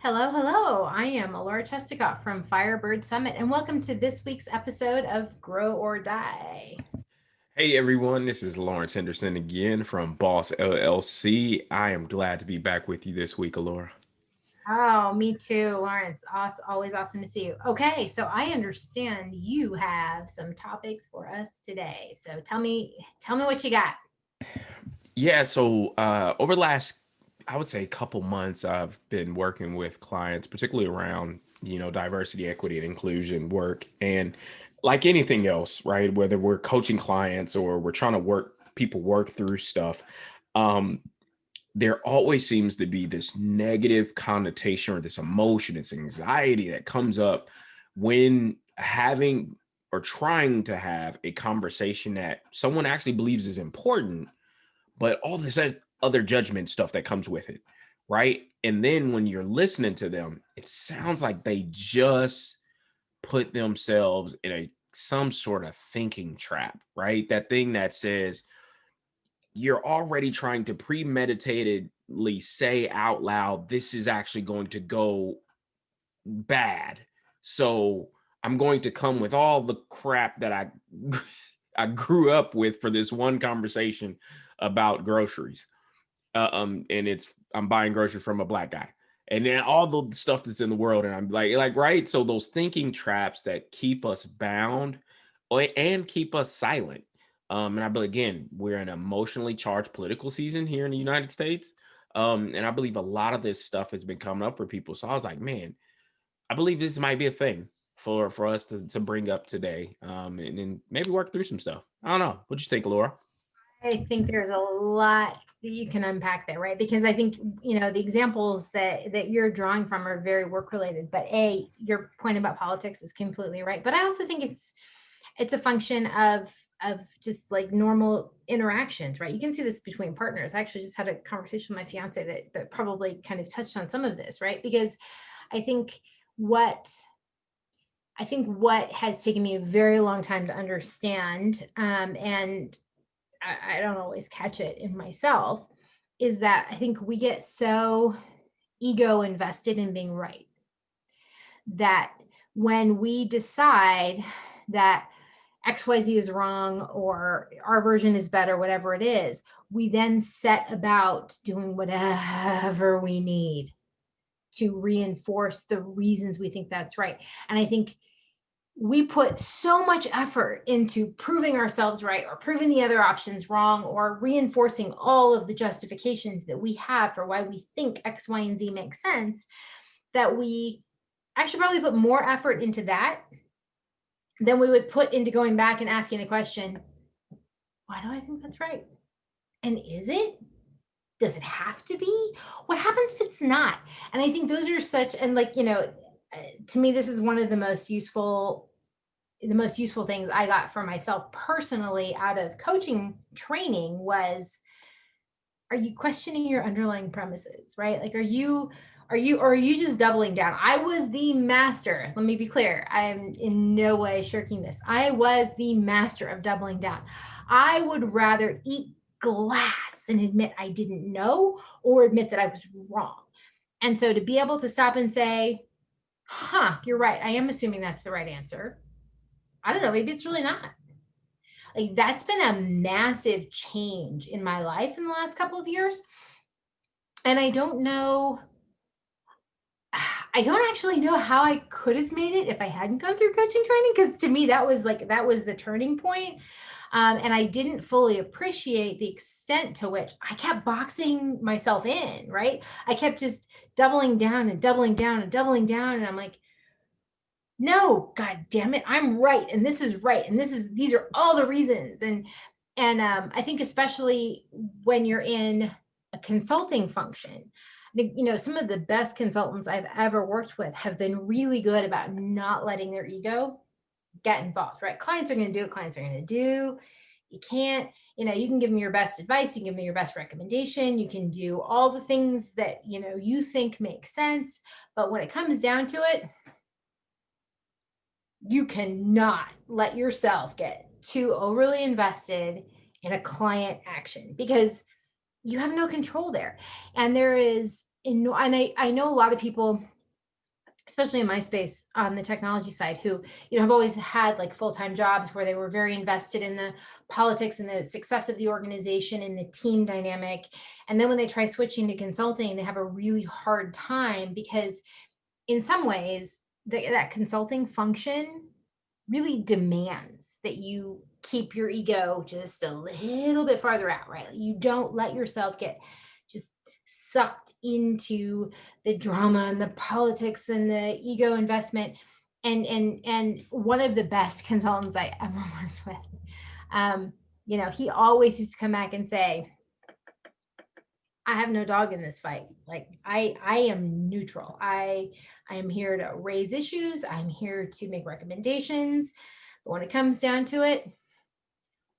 Hello, hello. I am Laura Chesticott from Firebird Summit, and welcome to this week's episode of Grow or Die. Hey everyone, this is Lawrence Henderson again from Boss LLC. I am glad to be back with you this week, Alora. Oh, me too, Lawrence. Always awesome to see you. Okay, so I understand you have some topics for us today. So tell me what you got. Over the last, I would say, couple months, I've been working with clients, particularly around, diversity, equity, and inclusion work. And like anything else, right, whether we're coaching clients or we're trying to work through stuff, um, there always seems to be this negative connotation or this emotion, this anxiety that comes up when having or trying to have a conversation that someone actually believes is important, but all this other judgment stuff that comes with it, right? And then when you're listening to them, it sounds like they just put themselves in a some sort of thinking trap, right? That thing that says you're already trying to premeditatedly say out loud, this is actually going to go bad. So I'm going to come with all the crap that I grew up with for this one conversation about groceries. And it's I'm buying groceries from a black guy. And then all the stuff that's in the world, and I'm like, right. So those thinking traps that keep us bound and keep us silent. And I believe again, we're in an emotionally charged political season here in the United States. And I believe a lot of this stuff has been coming up for people. So I was like, man, I believe this might be a thing for us to bring up today. And then maybe work through some stuff. I don't know. What you think, Laura? I think there's a lot that you can unpack there, right? Because I think, the examples that you're drawing from are very work related. But your point about politics is completely right. But I also think it's a function of just like normal interactions, right? You can see this between partners. I actually just had a conversation with my fiance that probably kind of touched on some of this, right? Because I think what what has taken me a very long time to understand, and I don't always catch it in myself, is that I think we get so ego invested in being right that when we decide that XYZ is wrong or our version is better, whatever it is, we then set about doing whatever we need to reinforce the reasons we think that's right. And I think we put so much effort into proving ourselves right or proving the other options wrong or reinforcing all of the justifications that we have for why we think X, Y, and Z makes sense that we actually probably put more effort into that than we would put into going back and asking the question, why do I think that's right? And is it? Does it have to be? What happens if it's not? And I think those are such, and like, to me, this is one of the most useful things I got for myself personally out of coaching training was, are you questioning your underlying premises, right? Like, or are you just doubling down? I was the master. Let me be clear. I am in no way shirking this. I was the master of doubling down. I would rather eat glass than admit I didn't know or admit that I was wrong. And so to be able to stop and say, you're right. I am assuming that's the right answer. I don't know. Maybe it's really not. Like that's been a massive change in my life in the last couple of years. And I don't know, I don't actually know how I could have made it if I hadn't gone through coaching training. Cause to me, that was the turning point. And I didn't fully appreciate the extent to which I kept boxing myself in, right? I kept just doubling down and doubling down and doubling down. And I'm like, no, god damn it, I'm right, and this is right, and these are all the reasons. And I think especially when you're in a consulting function, I think some of the best consultants I've ever worked with have been really good about not letting their ego get involved, right? Clients are going to do what clients are going to do. You can't, you can give them your best advice, you can give them your best recommendation, you can do all the things that you think make sense, but when it comes down to it, you cannot let yourself get too overly invested in a client action because you have no control there. And there is and I know a lot of people, especially in my space on the technology side, who, have always had like full-time jobs where they were very invested in the politics and the success of the organization and the team dynamic. And then when they try switching to consulting, they have a really hard time because in some ways that consulting function really demands that you keep your ego just a little bit farther out, right? You don't let yourself get just sucked into the drama and the politics and the ego investment. And one of the best consultants I ever worked with, he always used to come back and say, I have no dog in this fight. Like I am neutral. I am here to raise issues. I'm here to make recommendations. But when it comes down to it,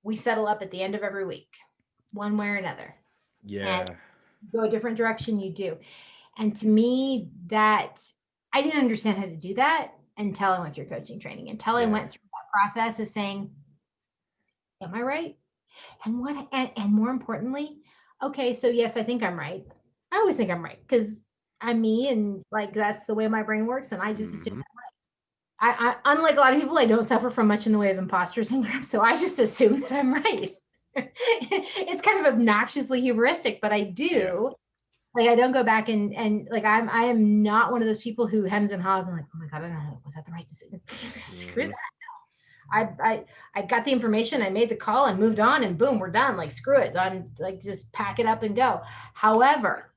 we settle up at the end of every week, one way or another. And Yeah. go a different direction, you do. And to me, that I didn't understand how to do that until I went through coaching training, until I Yeah. went through that process of saying, am I right? And more importantly, okay, so yes, I think I'm right. I always think I'm right because I'm me and like that's the way my brain works. And I just assume Hmm. unlike a lot of people, I don't suffer from much in the way of imposter syndrome. So I just assume that I'm right. It's kind of obnoxiously hubristic, but I Yeah. do. Like I don't go back and like I am not one of those people who hems and haws and like, oh my God, I don't know, was that the right decision? Screw Hmm. that. I got the information, I made the call, I moved on, and boom, we're done. Like screw it. I'm like just pack it up and go. However,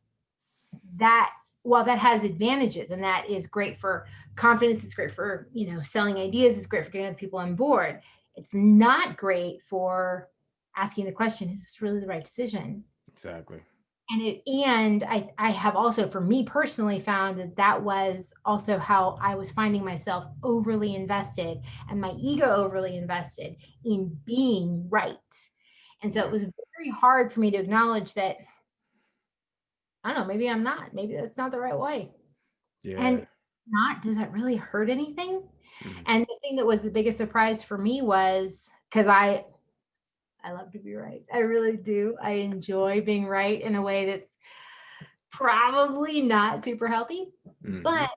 that while that has advantages and that is great for confidence, it's great for selling ideas, it's great for getting other people on board. It's not great for asking the question, is this really the right decision? Exactly. And I have also, for me personally, found that that was also how I was finding myself overly invested and my ego overly invested in being right. And so it Yeah. was very hard for me to acknowledge that, I don't know, maybe I'm not, maybe that's not the right way. And Yeah. not, does that really hurt anything? Mhm. And the thing that was the biggest surprise for me was because I love to be right. I really do. I enjoy being right in a way that's probably not super healthy. Mhm. But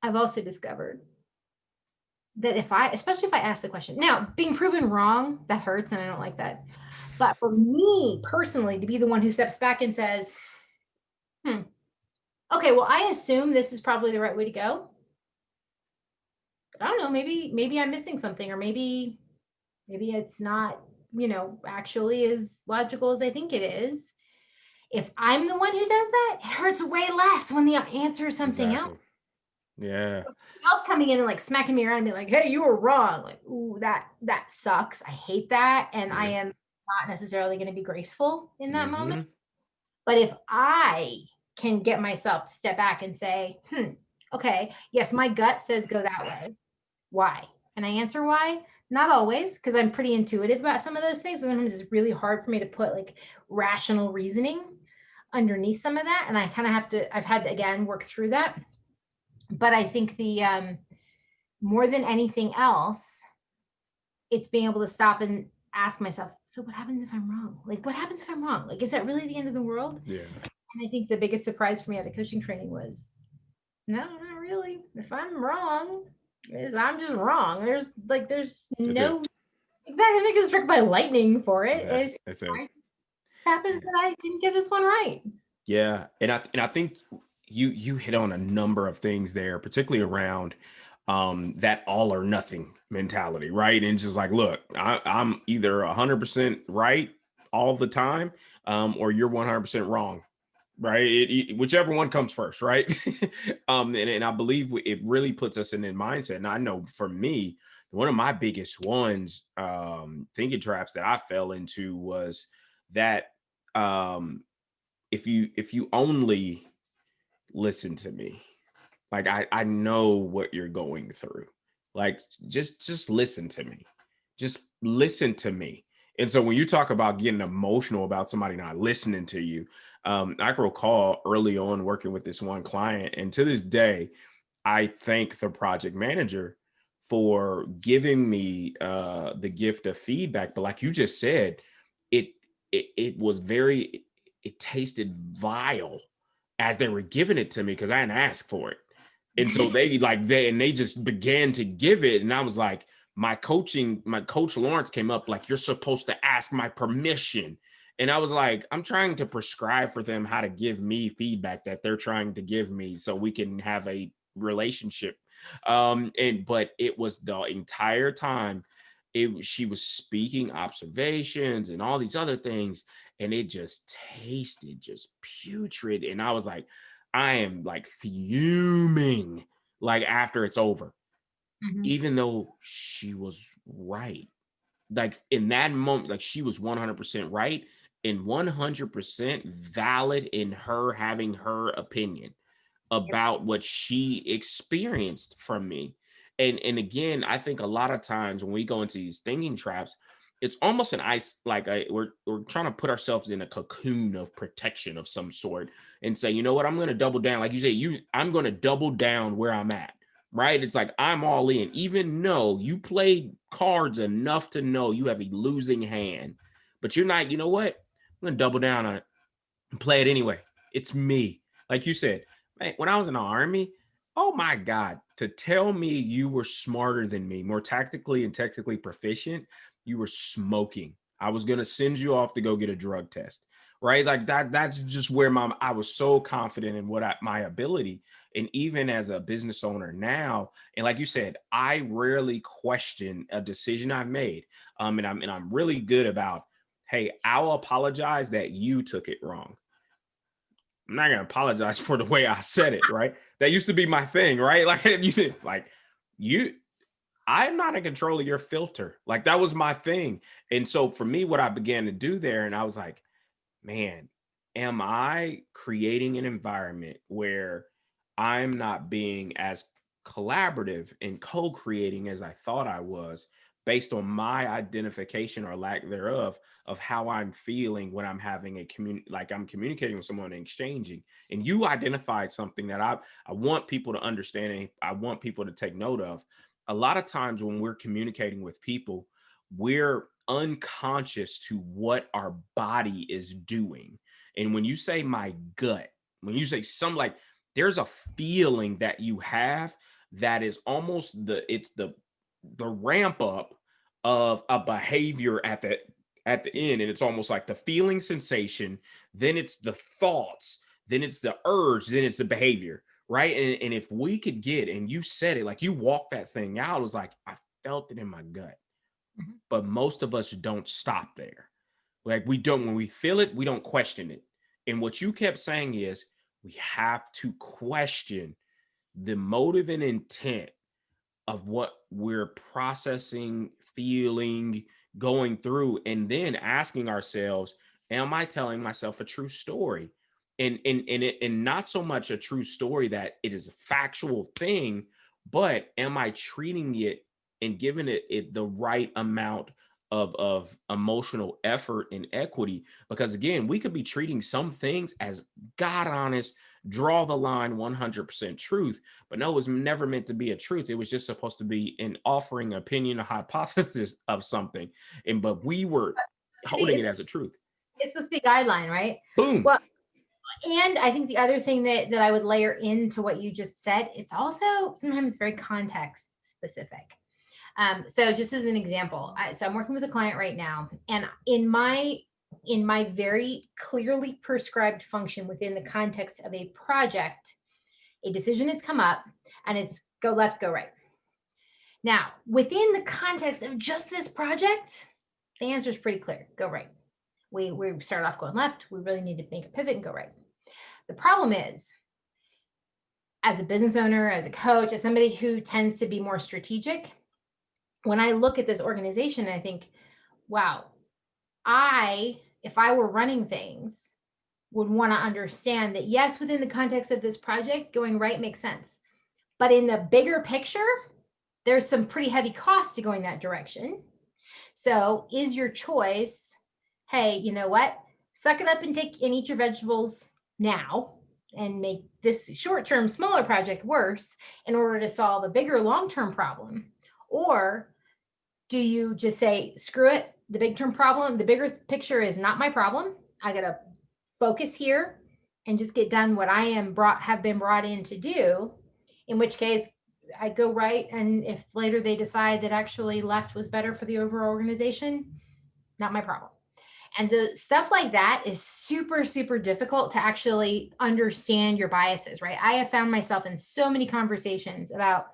I've also discovered that especially if I ask the question, now being proven wrong, that hurts and I don't like that. But for me personally, to be the one who steps back and says, hmm, okay, well, I assume this is probably the right way to go. But I don't know, maybe I'm missing something, or maybe it's not, actually as logical as I think it is. If I'm the one who does that, it hurts way less when the answer is something else. Exactly. Yeah. Else coming in and like smacking me around and be like, "Hey, you were wrong." Like, ooh, that sucks. I hate that, and I Yeah. am not necessarily going to be graceful in that moment. Mhm. But if I can get myself to step back and say, okay, yes, my gut says go that way. Why? And I answer why. Not always, because I'm pretty intuitive about some of those things. Sometimes it's really hard for me to put like rational reasoning underneath some of that, and I kind of have to. I've had to again work through that. But I think the more than anything else, it's being able to stop and ask myself, so what happens if I'm wrong? Like, what happens if I'm wrong? Like, is that really the end of the world? Yeah. And I think the biggest surprise for me at a coaching training was, no, not really. If I'm wrong, is I'm just wrong. There's That's no it. exactly because struck by lightning for it. Yeah. It's That's it. I happens Yeah. that I didn't get this one right. Yeah, and I think you hit on a number of things there, particularly around that all or nothing mentality, right? And it's just like, look, I'm either 100% right all the time, or you're 100% wrong, right? Whichever one comes first, right? And I believe it really puts us in that mindset. And I know for me, one of my biggest ones, thinking traps that I fell into was that. Um, if you only listen to me, like I know what you're going through, like just listen to me, just listen to me. And so when you talk about getting emotional about somebody not listening to you, I can recall early on working with this one client, and to this day I thank the project manager for giving me the gift of feedback. But like you just said, it it was very, it tasted vile as they were giving it to me because I didn't ask for it. And so they just began to give it. And I was like, my coach Lawrence came up like, you're supposed to ask my permission. And I was like, I'm trying to prescribe for them how to give me feedback that they're trying to give me so we can have a relationship. And but it was the entire time she was speaking observations and all these other things, and it just tasted just putrid. And I was like, I am like fuming like after it's over, Mhm. even though she was right. Like in that moment, like she was 100% right and 100% valid in her having her opinion Yep. about what she experienced from me. And again, I think a lot of times when we go into these thinking traps, it's almost an ice like we're trying to put ourselves in a cocoon of protection of some sort and say, you know what, I'm going to double down. Like you say, I'm going to double down where I'm at. Right? It's like I'm all in, even though you played cards enough to know you have a losing hand, but you're not. You know what? I'm going to double down on it and play it anyway. It's me. Like you said, man, when I was in the army, oh my God, to tell me you were smarter than me, more tactically and technically proficient, you were smoking. I was going to send you off to go get a drug test. Right. Like that's just where I was so confident in my ability. And even as a business owner now, and like you said, I rarely question a decision I've made. And I'm really good about, hey, I'll apologize that you took it wrong. I'm not gonna apologize for the way I said it, right? That used to be my thing, right? Like you said, like you, I'm not in control of your filter. Like that was my thing. And so for me, what I began to do there, and I was like, man, am I creating an environment where I'm not being as collaborative and co-creating as I thought I was based on my identification or lack thereof of how I'm feeling when I'm having like I'm communicating with someone and exchanging. And you identified something that I want people to understand and I want people to take note of. A lot of times when we're communicating with people, we're unconscious to what our body is doing. And when you say my gut, when you say some like there's a feeling that you have that is almost the ramp up of a behavior at the end, and it's almost like the feeling sensation, then it's the thoughts, then it's the urge, then it's the behavior, right? And if we could get, and you said it like you walked that thing out, it was like I felt it in my gut, Mhm. but most of us don't stop there. Like we don't, when we feel it, we don't question it. And what you kept saying is we have to question the motive and intent of what we're processing, feeling, going through, and then asking ourselves, am I telling myself a true story? And not so much a true story that it is a factual thing, but am I treating it and giving it the right amount of emotional effort and equity? Because again, we could be treating some things as God honest, draw the line 100% truth, but no, it was never meant to be a truth. It was just supposed to be an offering opinion, a hypothesis of something. And but we were To be holding it as a truth. it's supposed to be guideline, right? Boom. Well, and I think the other thing that I would layer into what you just said, it's also sometimes very context specific. So just as an example, so I'm working with a client right now, and in my very clearly prescribed function within the context of a project, a decision has come up, and it's go left, go right. Now, within the context of just this project, the answer is pretty clear: go right. We start off going left. We really need to make a pivot and go right. The problem is, as a business owner, as a coach, as somebody who tends to be more strategic, when I look at this organization, I think, wow, if I were running things, would want to understand that yes, within the context of this project, going right makes sense. But in the bigger picture, there's some pretty heavy cost to going that direction. So is your choice, hey, you know what? Suck it up and eat your vegetables now and make this short-term smaller project worse in order to solve a bigger long-term problem? Or do you just say, screw it, the big term problem, the bigger picture is not my problem. I got to focus here and just get done what I have been brought in to do, in which case I go right. And if later they decide that actually left was better for the overall organization, not my problem. And so stuff like that is super, super difficult to actually understand your biases, right? I have found myself in so many conversations about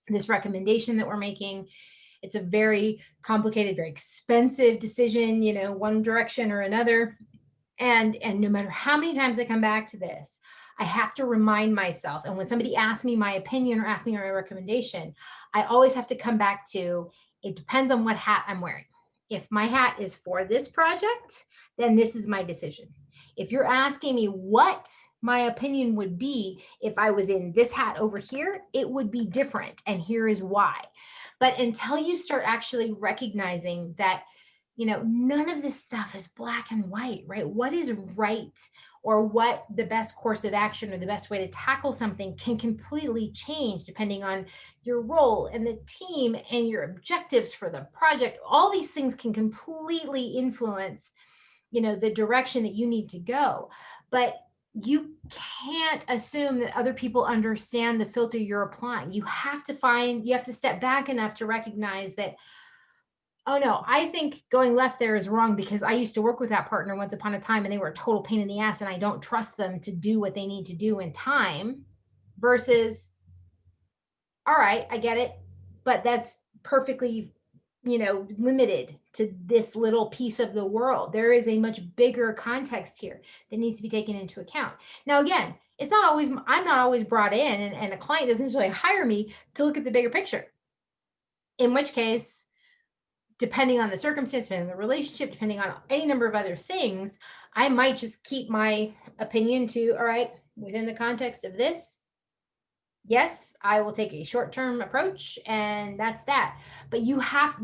this recommendation that we're making. It's a very complicated, very expensive decision, one direction or another. And no matter how many times I come back to this, I have to remind myself. And when somebody asks me my opinion or asks me my recommendation, I always have to come back to, it depends on what hat I'm wearing. If my hat is for this project, then this is my decision. If you're asking me what my opinion would be if I was in this hat over here, it would be different. And here is why. But until you start actually recognizing that, none of this stuff is black and white, right? What is right, or what the best course of action or the best way to tackle something can completely change depending on your role and the team and your objectives for the project. All these things can completely influence, the direction that you need to go. But you can't assume that other people understand the filter you're applying. You have to step back enough to recognize that, oh no, I think going left there is wrong because I used to work with that partner once upon a time and they were a total pain in the ass and I don't trust them to do what they need to do in time, versus, all right, I get it, but that's perfectly, limited to this little piece of the world. There is a much bigger context here that needs to be taken into account. Now, again, I'm not always brought in, and a client doesn't necessarily hire me to look at the bigger picture. In which case, depending on the circumstance, depending on the relationship, depending on any number of other things, I might just keep my opinion to, all right, within the context of this, yes, I will take a short-term approach, and that's that. But you have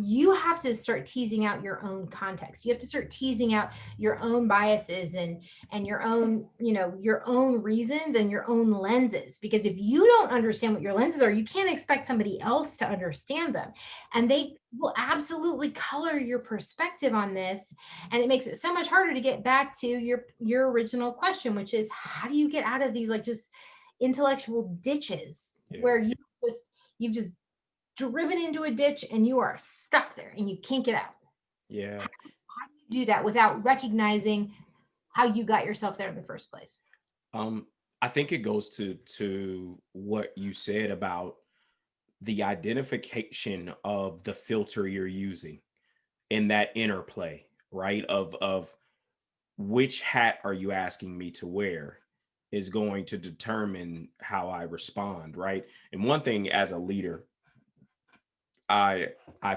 to start teasing out your own context. You have to start teasing out your own biases and your own, your own reasons and your own lenses. Because if you don't understand what your lenses are, you can't expect somebody else to understand them. And they will absolutely color your perspective on this. And it makes it so much harder to get back to your original question, which is, how do you get out of these, like, just intellectual ditches Yeah. where you've just driven into a ditch and you are stuck there and you can't get out. Yeah. How do you do that without recognizing how you got yourself there in the first place? Um, I think it goes to what you said about the identification of the filter you're using in that interplay, right? Of which hat are you asking me to wear is going to determine how I respond, right? And one thing as a leader, I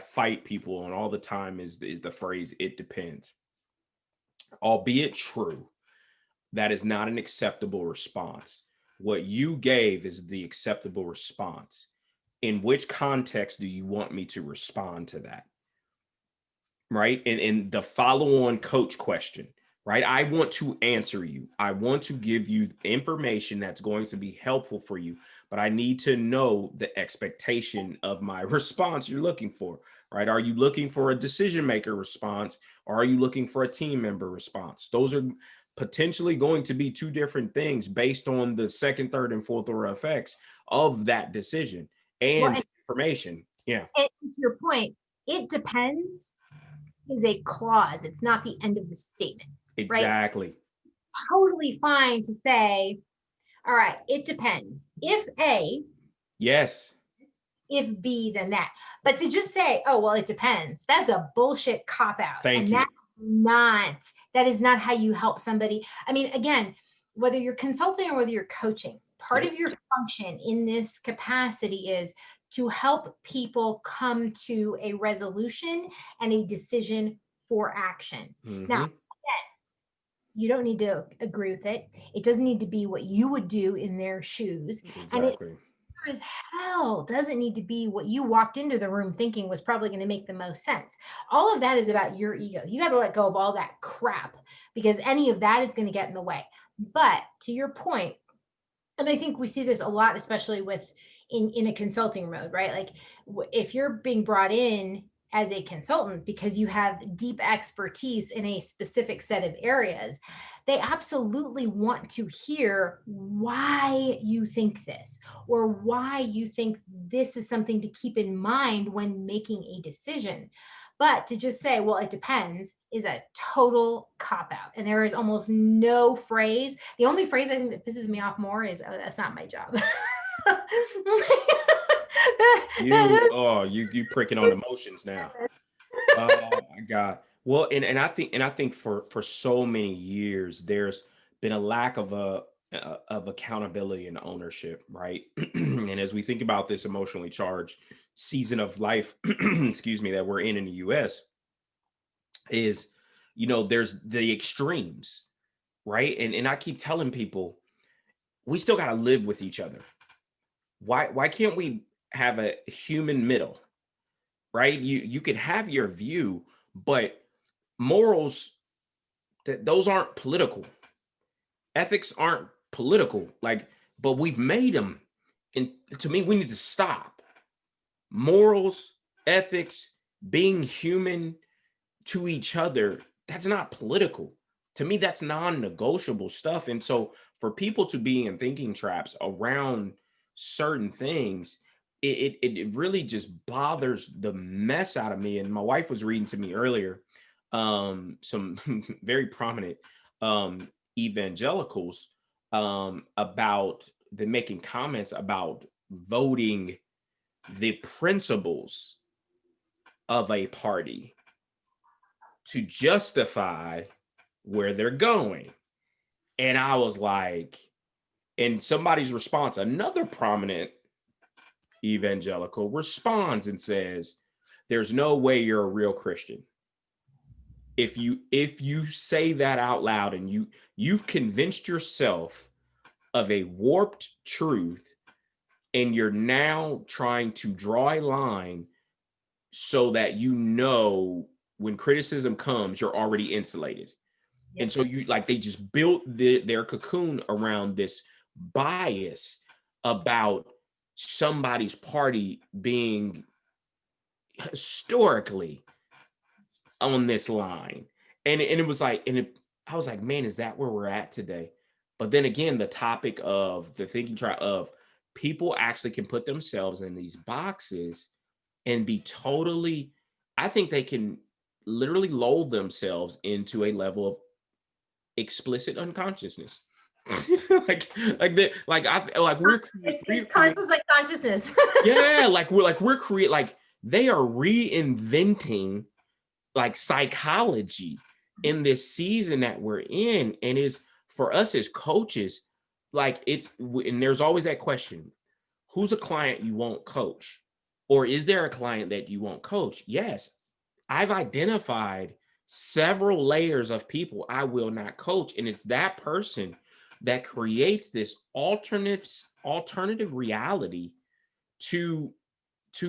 fight people on all the time is the phrase "it depends." Albeit true, that is not an acceptable response. What you gave is the acceptable response. In which context do you want me to respond to that? Right? And the follow-on coach question, right? I want to answer you. I want to give you information that's going to be helpful for you, but I need to know the expectation of my response you're looking for, right? Are you looking for a decision maker response, or are you looking for a team member response? Those are potentially going to be two different things based on the second, third, and fourth order effects of that decision Well, and information. Yeah, and to your point, it depends is a clause. It's not the end of the statement, right? exactly. Totally fine to say, all right, it depends. If A, Yes. if B, then that. But to just say, oh, well, it depends, that's a bullshit cop out. Thank And you. that is not how you help somebody. I mean, again, whether you're consulting or whether you're coaching, part of Yep. your function in this capacity is to help people come to a resolution and a decision for action. Now, Mhm. you don't need to agree with it. It doesn't need to be what you would do in their shoes. And it Exactly. as hell doesn't need to be what you walked into the room thinking was probably going to make the most sense. All of that is about your ego. You got to let go of all that crap, because any of that is going to get in the way. But to your point, and I think we see this a lot, especially with in a consulting mode, right? Like, if you're being brought in as a consultant because you have deep expertise in a specific set of areas, they absolutely want to hear why you think this, or why you think this is something to keep in mind when making a decision. But to just say, well, it depends, is a total cop out. And there is almost no phrase. The only phrase I think that pisses me off more is, oh, that's not my job. You pricking on emotions now. Oh my God. Well, and I think for so many years there's been a lack of of accountability and ownership, right? And as we think about this emotionally charged season of life, excuse me, that we're in the US, is there's the extremes, right? And I keep telling people we still got to live with each other. Why can't we have a human middle, right? You could have your view, but morals, that those aren't political. Ethics aren't political. Like, but we've made them. And to me, we need to stop. Morals, ethics, being human to each other, that's not political. To me, that's non-negotiable stuff. And so for people to be in thinking traps around certain things, it really just bothers the mess out of me. And my wife was reading to me earlier some very prominent um evangelicals about the making comments about voting the principles of a party to justify where they're going. And I was like, and somebody's response, another prominent evangelical responds and says, there's no way you're a real Christian. If you say that out loud and you've convinced yourself of a warped truth and you're now trying to draw a line so that when criticism comes, you're already insulated. And Yep. so they just built their cocoon around this bias about somebody's party being historically on this line. And it was like, I was like, man, is that where we're at today? But then again, the topic of the thinking try of people actually can put themselves in these boxes and be totally, I think they can literally lull themselves into a level of explicit unconsciousness. It's conscious like consciousness. Yeah, we're create like they are reinventing like psychology in this season that we're in. And is for us as coaches, and there's always that question, who's a client you won't coach? Or is there a client that you won't coach? Yes, I've identified several layers of people I will not coach. And it's that person that creates this alternative reality to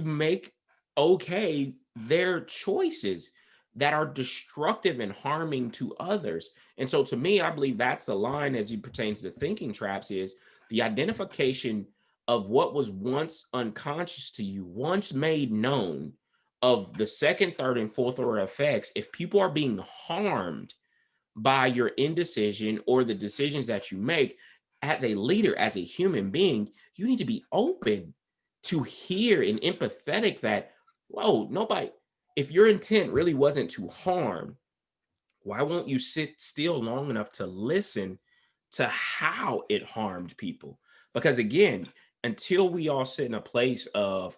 make okay their choices that are destructive and harming to others. And so to me, I believe that's the line as it pertains to thinking traps, is the identification of what was once unconscious to you, once made known, of the second, third, and fourth order effects. If people are being harmed by your indecision or the decisions that you make, as a leader, as a human being, you need to be open to hear and empathetic that, whoa, nobody, if your intent really wasn't to harm, why won't you sit still long enough to listen to how it harmed people? Because again, until we all sit in a place of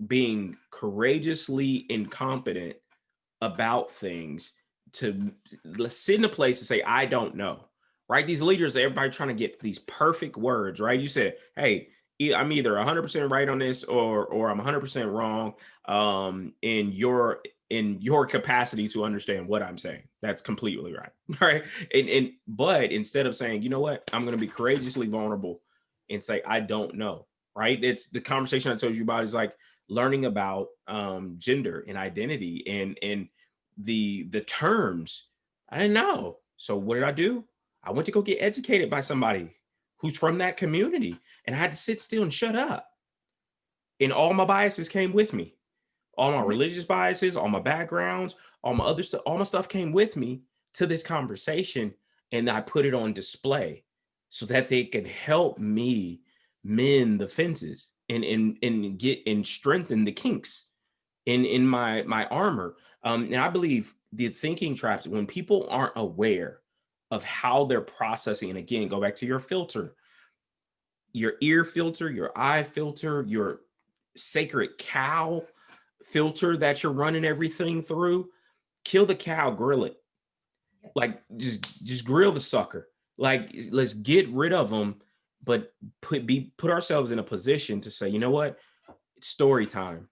being courageously incompetent about things, to sit in a place to say, I don't know, right? These leaders, everybody trying to get these perfect words, right? You said, hey, I'm either 100% right on this or I'm 100% wrong in your capacity to understand what I'm saying. That's completely right. Right. But instead of saying, you know what, I'm going to be courageously vulnerable and say, I don't know. Right. It's the conversation I told you about is like learning about gender and identity and the terms. I didn't know. So what did I do? I went to go get educated by somebody who's from that community, and I had to sit still and shut up. And all my biases came with me. All my Mhm. religious biases, all my backgrounds, all my other stuff, all my stuff came with me to this conversation, and I put it on display so that they could help me mend the fences and get and strengthen the kinks in my armor. And I believe the thinking traps when people aren't aware of how they're processing, and again, go back to your ear filter, your eye filter, your sacred cow filter that you're running everything through. Kill the cow, grill it. Like just grill the sucker. Like let's get rid of them, but put ourselves in a position to say, you know what? It's story time.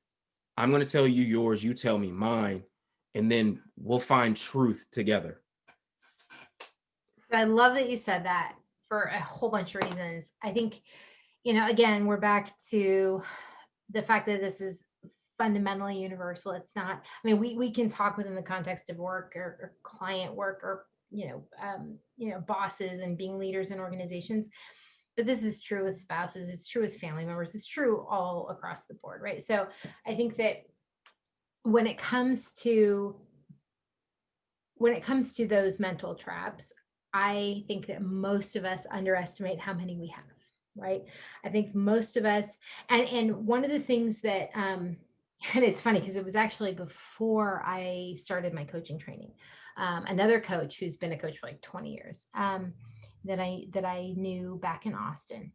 I'm going to tell you yours, you tell me mine, and then we'll find truth together. I love that you said that for a whole bunch of reasons. I think, again, we're back to the fact that this is fundamentally universal. It's not, I mean, we can talk within the context of work or client work or, bosses and being leaders in organizations. But this is true with spouses, it's true with family members, it's true all across the board, right? So I think that when it comes to those mental traps, I think that most of us underestimate how many we have, right? I think most of us, and one of the things that, and it's funny because it was actually before I started my coaching training. Another coach who's been a coach for like 20 years, that I knew back in Austin.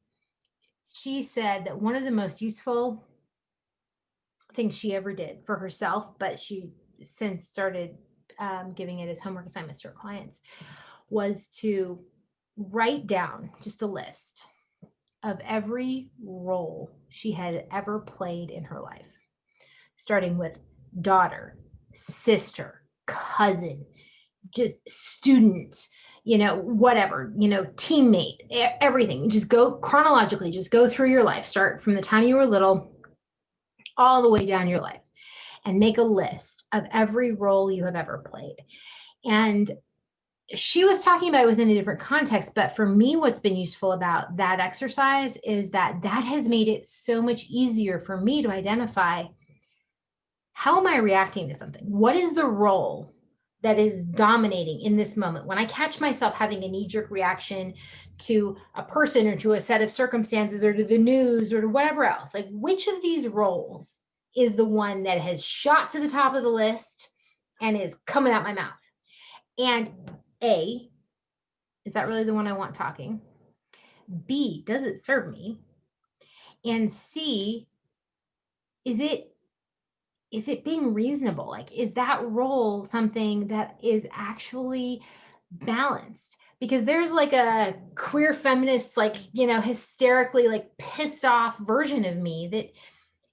She said that one of the most useful things she ever did for herself, but she since started giving it as homework assignments to her clients, was to write down just a list of every role she had ever played in her life, starting with daughter, sister, cousin, just student, whatever, teammate, everything. Just go chronologically, just go through your life, start from the time you were little all the way down your life and make a list of every role you have ever played. And she was talking about it within a different context, but for me, what's been useful about that exercise is that that has made it so much easier for me to identify, how am I reacting to something? What is the role that is dominating in this moment? When I catch myself having a knee-jerk reaction to a person or to a set of circumstances or to the news or to whatever else, like which of these roles is the one that has shot to the top of the list and is coming out my mouth? And A, is that really the one I want talking? B, does it serve me? And C, is it being reasonable? Like, is that role something that is actually balanced? Because there's like a queer feminist, like, hysterically like pissed off version of me that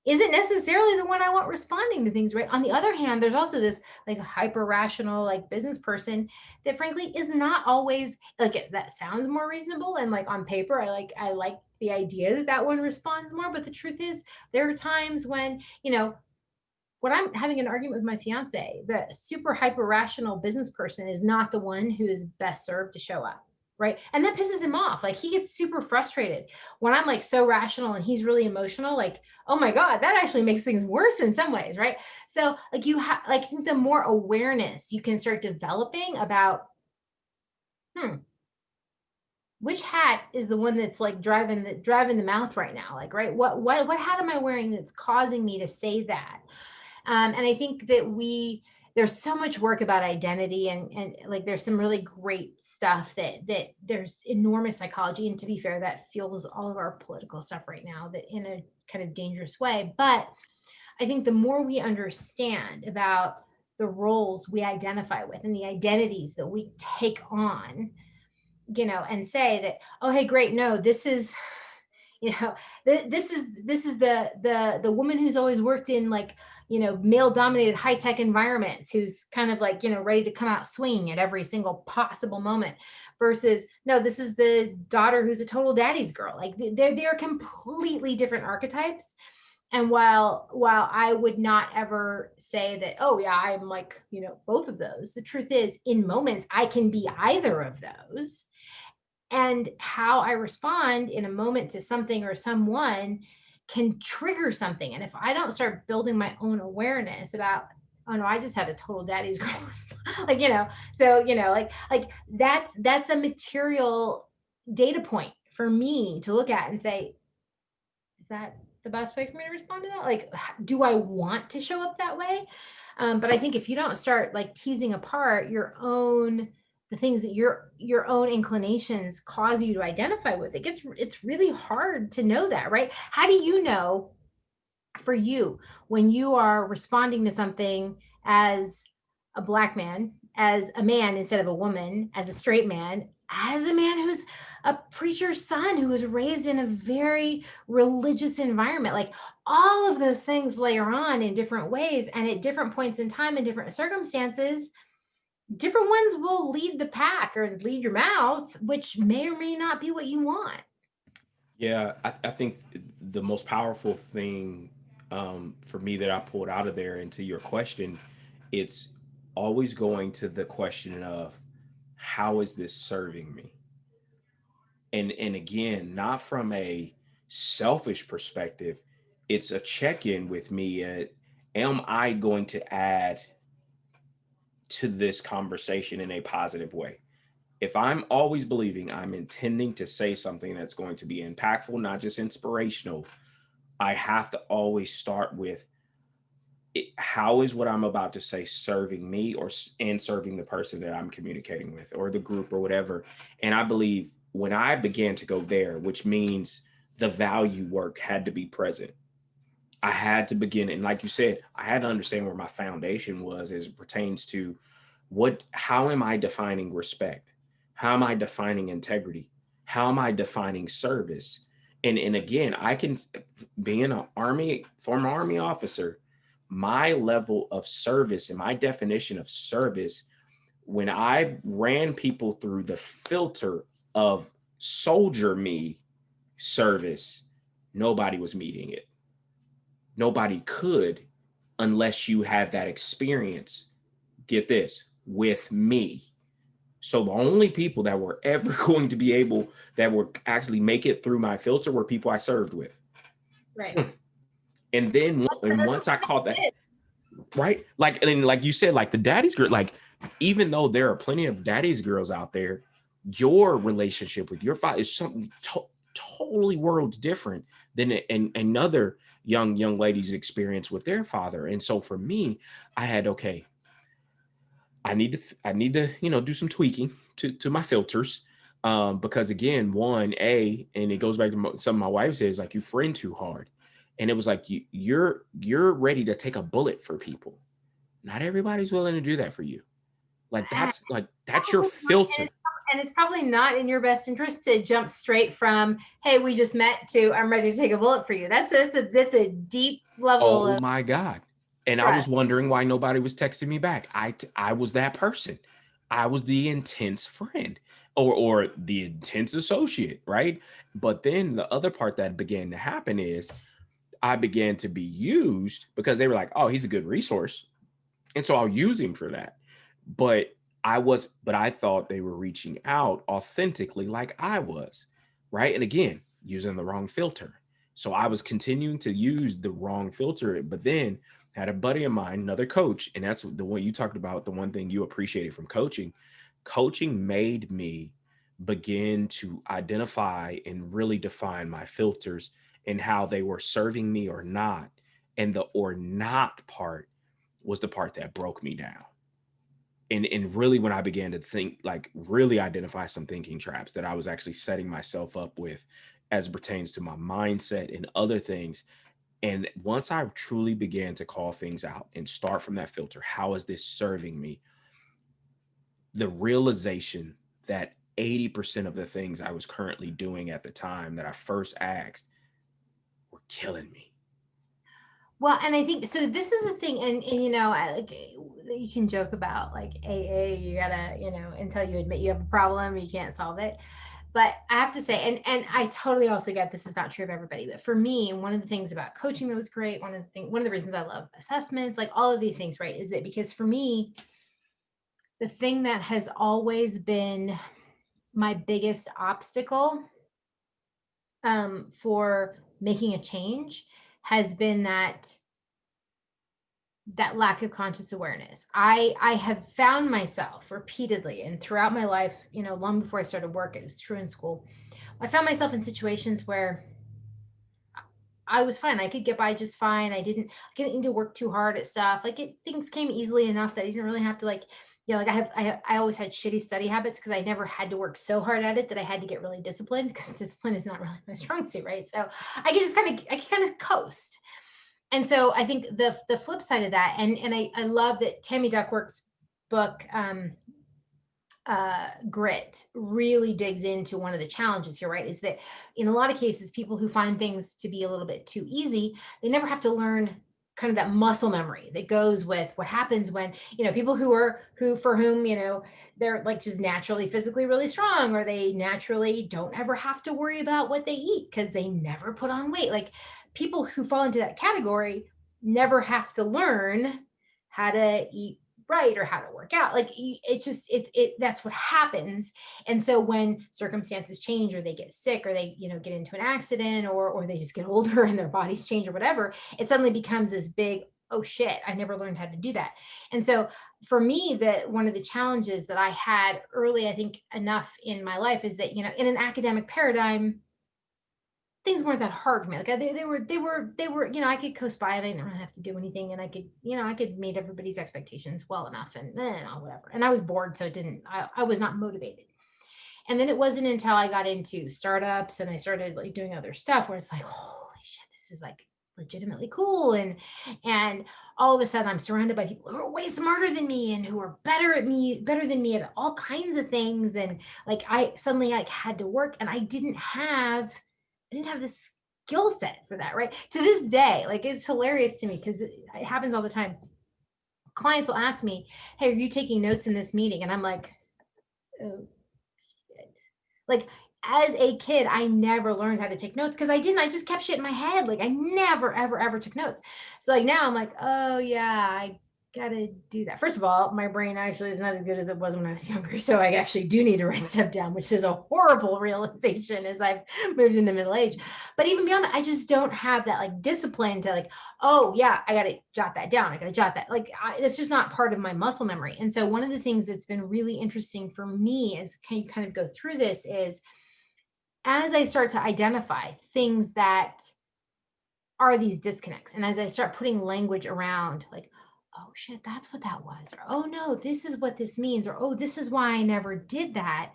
isn't necessarily the one I want responding to things, right? On the other hand, there's also this like hyper rational, like business person that frankly is not always like that sounds more reasonable. And like on paper, I like the idea that that one responds more. But the truth is, there are times when, when I'm having an argument with my fiance, the super hyper rational business person is not the one who is best served to show up. Right. And that pisses him off. Like he gets super frustrated when I'm like so rational and he's really emotional. Like, oh my God, that actually makes things worse in some ways. Right. So, like, you have, like, I think the more awareness you can start developing about, hmm, which hat is the one that's like driving the mouth right now? Like, right. What hat am I wearing that's causing me to say that? And I think that there's so much work about identity, and like there's some really great stuff that there's enormous psychology. And to be fair, that fuels all of our political stuff right now, that in a kind of dangerous way. But I think the more we understand about the roles we identify with and the identities that we take on, and say that, oh, hey, great, no, this is, this is the woman who's always worked in like, male dominated high tech environments, who's kind of like, ready to come out swinging at every single possible moment, versus no, this is the daughter who's a total daddy's girl. Like they're completely different archetypes. And while I would not ever say that, oh yeah, I'm like, both of those, the truth is, in moments I can be either of those. And how I respond in a moment to something or someone can trigger something. And if I don't start building my own awareness about, oh no, I just had a total daddy's girl response, like, so, like that's a material data point for me to look at and say, is that the best way for me to respond to that? Like, do I want to show up that way? But I think if you don't start like teasing apart the things that your own inclinations cause you to identify with, it's really hard to know that, right? How do you know for you when you are responding to something as a black man, as a man instead of a woman, as a straight man, as a man who's a preacher's son who was raised in a very religious environment, like all of those things layer on in different ways and at different points in time and different circumstances, different ones will lead the pack or lead your mouth, which may or may not be what you want. Yeah, I think the most powerful thing for me that I pulled out of there into your question, it's always going to the question of how is this serving me? And again, not from a selfish perspective, it's a check-in with me. Am I going to add to this conversation in a positive way? If I'm always believing I'm intending to say something that's going to be impactful, not just inspirational, I have to always start with how is what I'm about to say serving me and serving the person that I'm communicating with or the group or whatever. And I believe when I began to go there, which means the value work had to be present. I had to begin, and like you said, I had to understand where my foundation was as it pertains to how am I defining respect? How am I defining integrity? How am I defining service? And again, I can, being an former army officer, my level of service and my definition of service, when I ran people through the filter of soldier me service, nobody was meeting it. Nobody could unless you had that experience, get this, with me. So the only people that were ever going to be able that would actually make it through my filter were people I served with. Right. And then and That's once I caught that, it. right? Like, and like you said, like the daddy's girl, like even though there are plenty of daddy's girls out there, your relationship with your father is something totally worlds different than another young lady's experience with their father. And so for me, I had, okay, I need to do some tweaking to my filters, because again, and it goes back to something my wife says, like, you friend too hard. And it was like, you're ready to take a bullet for people. Not everybody's willing to do that for you. That's your Probably not, filter. and it's probably not in your best interest to jump straight from, "Hey, we just met," to, "I'm ready to take a bullet for you." That's a deep level Oh of my God. And I was trust. wondering why nobody was texting me back. I was that person. I was the intense friend or the intense associate, right? But then the other part that began to happen is I began to be used because they were like, "Oh, he's a good resource." And so I'll use him for that. But but I thought they were reaching out authentically like I was, right? And again, using the wrong filter. So I was continuing to use the wrong filter, but then had a buddy of mine, another coach, and that's the one you talked about, the one thing you appreciated from coaching. Coaching made me begin to identify and really define my filters and how they were serving me or not. And the or not part was the part that broke me down. And really when I began to think, like really identify some thinking traps that I was actually setting myself up with as it pertains to my mindset and other things. And once I truly began to call things out and start from that filter, how is this serving me? The realization that 80% of the things I was currently doing at the time that I first asked were killing me. Well, and I think so this is the thing, and like, you can joke about like AA, you gotta, until you admit you have a problem, you can't solve it. But I have to say, and I totally also get this is not true of everybody, but for me, one of the things about coaching that was great, one of the reasons I love assessments, like all of these things, right, is that because for me, the thing that has always been my biggest obstacle for making a change has been that lack of conscious awareness. I have found myself repeatedly and throughout my life, long before I started work, it was true in school. I found myself in situations where I was fine. I could get by just fine. I didn't need to work too hard at stuff. Like things came easily enough that I didn't really have to like, like I always had shitty study habits because I never had to work so hard at it that I had to get really disciplined because discipline is not really my strong suit, right? So I could kind of coast. And so I think the flip side of that, and I love that Tammy Duckworth's book, grit, really digs into one of the challenges here, right? Is that in a lot of cases, people who find things to be a little bit too easy, they never have to learn kind of that muscle memory that goes with what happens when, people for whom, they're like just naturally physically really strong, or they naturally don't ever have to worry about what they eat because they never put on weight. Like people who fall into that category never have to learn how to eat right or how to work out. Like it's just that's what happens. And so when circumstances change, or they get sick, or they get into an accident, or they just get older and their bodies change or whatever, it suddenly becomes this big, oh shit, I never learned how to do that. And so for me, that one of the challenges that I had early, I think enough in my life, is that in an academic paradigm, things weren't that hard for me. Like they were, I could coast by. I didn't really have to do anything, and I could meet everybody's expectations well enough, and whatever. And I was bored, so it didn't. I was not motivated. And then it wasn't until I got into startups and I started like doing other stuff where it's like, holy shit, this is like legitimately cool. And all of a sudden I'm surrounded by people who are way smarter than me and who are better than me at all kinds of things. And like I suddenly like had to work, and I didn't have the skill set for that, right? To this day, like it's hilarious to me because it happens all the time. Clients will ask me, hey, are you taking notes in this meeting? And I'm like, oh shit. Like as a kid, I never learned how to take notes because I didn't. I just kept shit in my head. Like I never, ever, ever took notes. So like now I'm like, oh yeah, I gotta do that. First of all, my brain actually is not as good as it was when I was younger. So I actually do need to write stuff down, which is a horrible realization as I've moved into middle age. But even beyond that, I just don't have that like discipline to like, oh yeah, I gotta jot that down. I gotta jot that. Like it's just not part of my muscle memory. And so one of the things that's been really interesting for me as can you kind of go through this is as I start to identify things that are these disconnects, and as I start putting language around, like, oh shit, that's what that was, or oh no, this is what this means, or oh, this is why I never did that,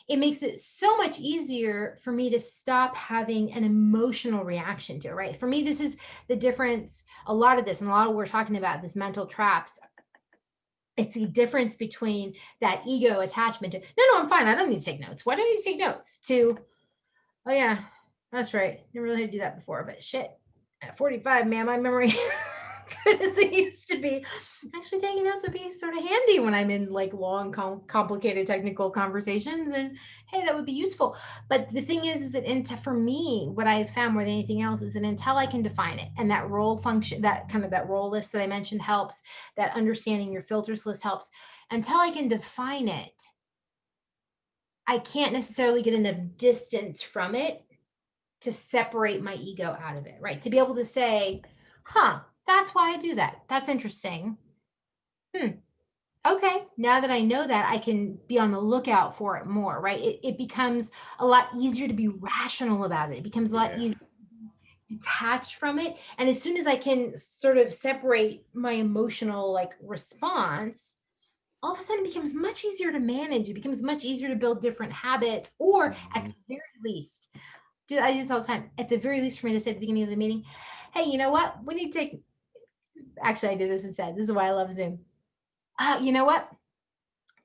it makes it so much easier for me to stop having an emotional reaction to it, right? For me, this is the difference. A lot of this, and a lot of what we're talking about, this mental traps, it's the difference between that ego attachment to, no, I'm fine. I don't need to take notes. Why don't you take notes? To, oh yeah, that's right. Never really had to do that before, but shit. At 45, man, my memory good as it used to be. Actually, taking notes would be sort of handy when I'm in like long, complicated technical conversations. And hey, that would be useful. But the thing is that for me, what I've found more than anything else is that until I can define it, and that role function, that kind of that role list that I mentioned helps, that understanding your filters list helps. Until I can define it, I can't necessarily get enough distance from it to separate my ego out of it, right? To be able to say, huh, that's why I do that. That's interesting. Hmm. Okay. Now that I know that, I can be on the lookout for it more, right? It becomes a lot easier to be rational about it. It becomes a lot Yeah. easier detached from it. And as soon as I can sort of separate my emotional like response, all of a sudden it becomes much easier to manage. It becomes much easier to build different habits, or at Mhm. the very least, do I do this all the time. At the very least, for me to say at the beginning of the meeting, hey, you know what? We need to take. Actually, I do this instead. This is why I love Zoom. You know what?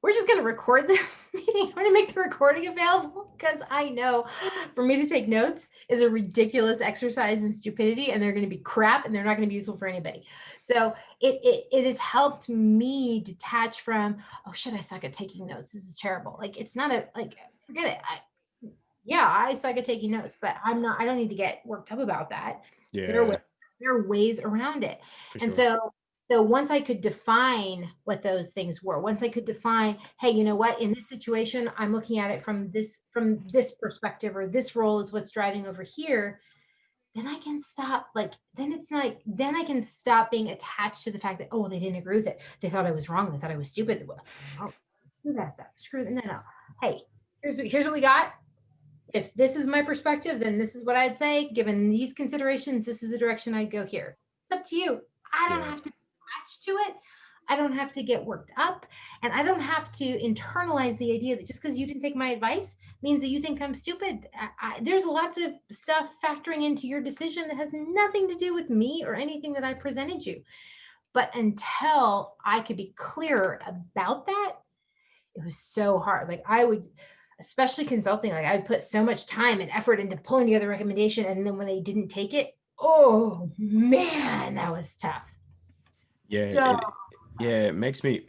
We're just going to record this meeting. I'm going to make the recording available because I know for me to take notes is a ridiculous exercise in stupidity, and they're going to be crap, and they're not going to be useful for anybody. So it has helped me detach from, oh shit, I suck at taking notes. This is terrible. Like it's not a like forget it. Yeah, I suck at taking notes, but I don't need to get worked up about that. There are ways, Yeah, there are ways around it. for And sure. so So once I could define what those things were, once I could define, hey, you know what, in this situation, I'm looking at it from this perspective, or this role is what's driving over here, then I can stop, like, then it's like, then I can stop being attached to the fact that, oh, they didn't agree with it. They thought I was wrong. They thought I was stupid. Well, oh, screw that stuff. Screw it. No, no. Hey, here's what we got. If this is my perspective, then this is what I'd say. Given these considerations, this is the direction I'd go here. It's up to you. I don't Yeah. have to be attached to it. I don't have to get worked up. And I don't have to internalize the idea that just because you didn't take my advice means that you think I'm stupid. There's lots of stuff factoring into your decision that has nothing to do with me or anything that I presented you. But until I could be clearer about that, it was so hard. Like, I would, especially consulting, like, I'd put so much time and effort into pulling together a recommendation. And then when they didn't take it, oh man, that was tough. Yeah, So it makes me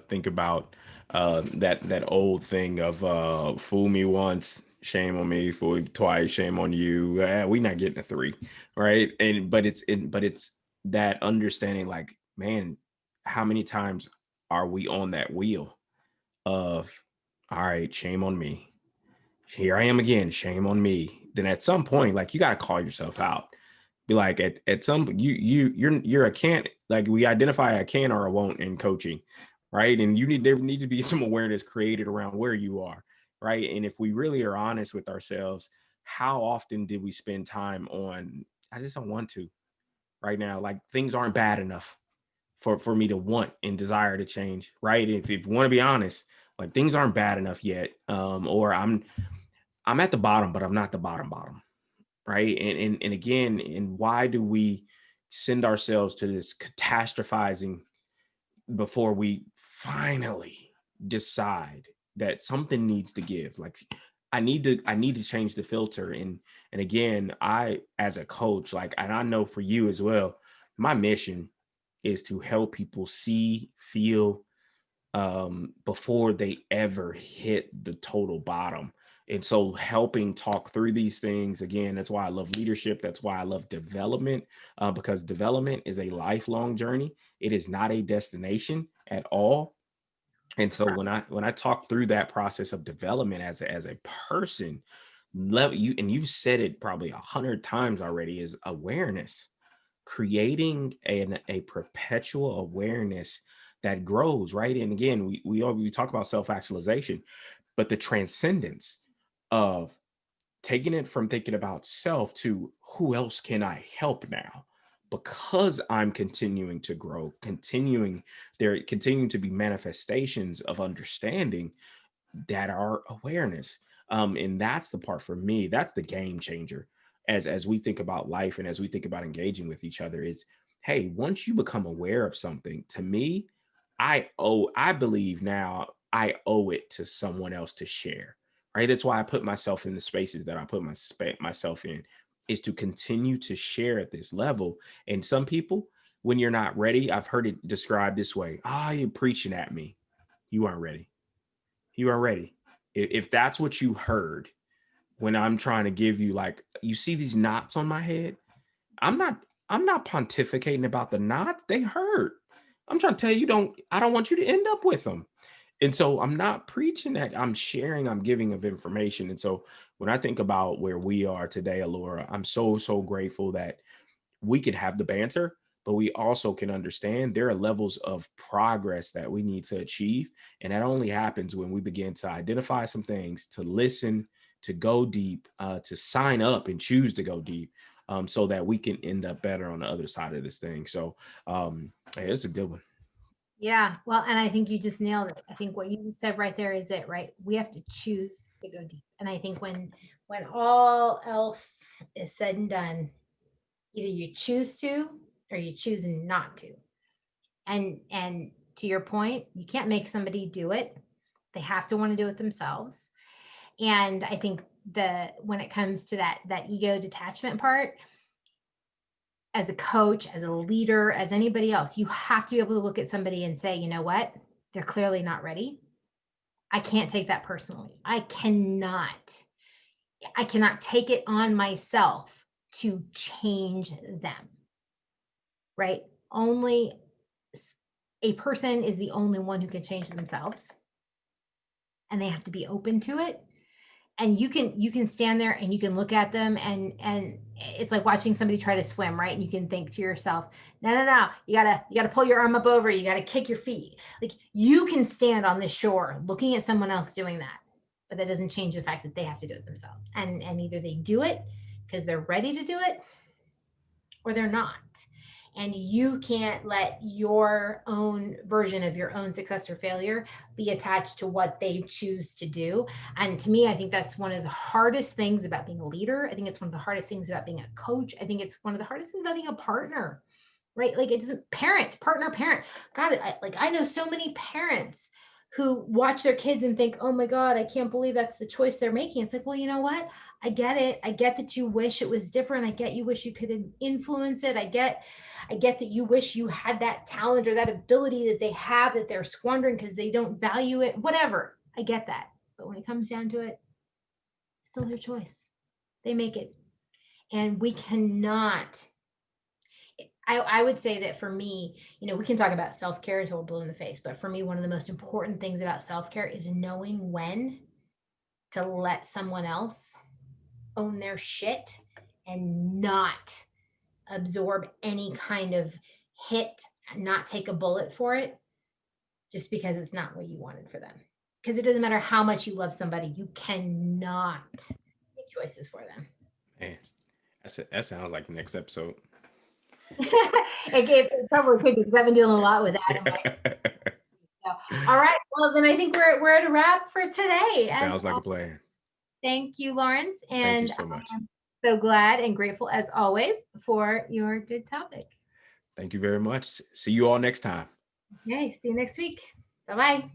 think about that old thing of fool me once, shame on me, fool you twice, shame on you. We not getting a three, right? And but it's that understanding, like, man, how many times are we on that wheel of, all right, shame on me. Here I am again, shame on me. Then at some point, like, you gotta call yourself out. Be like, at some, you're a can't, like, we identify a can or a won't in coaching, right? And there need to be some awareness created around where you are, right? And if we really are honest with ourselves, how often did we spend time on, I just don't want to right now, like, things aren't bad enough for me to want and desire to change, right? If you want to be honest, like, things aren't bad enough yet, or I'm at the bottom, but I'm not the bottom, right? And again, and why do we send ourselves to this catastrophizing before we finally decide that something needs to give? Like, I need to change the filter. And again, I, as a coach, like, and I know for you as well, my mission is to help people see, feel, before they ever hit the total bottom. And so, helping talk through these things, again, that's why I love leadership. That's why I love development, because development is a lifelong journey. It is not a destination at all. And so, when I talk through that process of development as a person, level you, and you've said it probably 100 times already, is awareness, creating a perpetual awareness that grows, right? And again, we talk about self-actualization, but the transcendence of taking it from thinking about self to who else can I help now? Because I'm continuing to grow, continuing to be manifestations of understanding that are awareness. And that's the part for me, that's the game changer. As we think about life and as we think about engaging with each other, is, hey, once you become aware of something, to me, I believe now I owe it to someone else to share. Right. That's why I put myself in the spaces that I put myself in, is to continue to share at this level. And some people, when you're not ready, I've heard it described this way: ah, you're preaching at me. You aren't ready. You are ready. If that's what you heard when I'm trying to give you, like, you see these knots on my head, I'm not pontificating about the knots. They hurt. I'm trying to tell you, I don't want you to end up with them. And so I'm not preaching that. I'm sharing, I'm giving of information. And so when I think about where we are today, Alora, I'm so grateful that we can have the banter, but we also can understand there are levels of progress that we need to achieve. And that only happens when we begin to identify some things, to listen, to go deep, to sign up and choose to go deep, so that we can end up better on the other side of this thing. So, hey, it's a good one. yeah, well, and I think you just nailed it. I think what you said right there is it, right? We have to choose to go deep. And I think when all else is said and done, either you choose to or you choose not to. And to your point, you can't make somebody do it. They have to want to do it themselves. And I think the when it comes to that ego detachment part, as a coach, as a leader, as anybody else, you have to be able to look at somebody and say, you know what? They're clearly not ready. I can't take that personally. I cannot take it on myself to change them. Right. only a person is the only one who can change themselves, and they have to be open to it. And you can stand there and you can look at them, and it's like watching somebody try to swim, right? And you can think to yourself, no, no, no, you gotta pull your arm up over, you gotta kick your feet. Like, you can stand on the shore looking at someone else doing that, but that doesn't change the fact that they have to do it themselves. And either they do it because they're ready to do it, or they're not. And you can't let your own version of your own success or failure be attached to what they choose to do. And to me, I think that's one of the hardest things about being a leader. I think it's one of the hardest things about being a coach. I think it's one of the hardest things about being a partner, right? Like, it doesn't, parent, partner, parent. God, I know so many parents who watch their kids and think, oh my God, I can't believe that's the choice they're making. It's like, well, you know what? I get it. I get that you wish it was different. I get you wish you could influence it. I get that you wish you had that talent or that ability that they have that they're squandering because they don't value it. Whatever. I get that. But when it comes down to it, it's still their choice. They make it. And we cannot, I would say that for me, we can talk about self care until we're blue in the face. But for me, one of the most important things about self care is knowing when to let someone else own their shit and not absorb any kind of hit, not take a bullet for it just because it's not what you wanted for them. Because it doesn't matter how much you love somebody, you cannot make choices for them. Man, that sounds like the next episode. It probably could, because I've been dealing a lot with that in my. So, all right. Well, then I think we're at a wrap for today. Sounds like a plan. Thank you, Lawrence, Thank you and so much. I'm so glad and grateful as always for your good topic. Thank you very much. See you all next time. Okay, see you next week. Bye bye.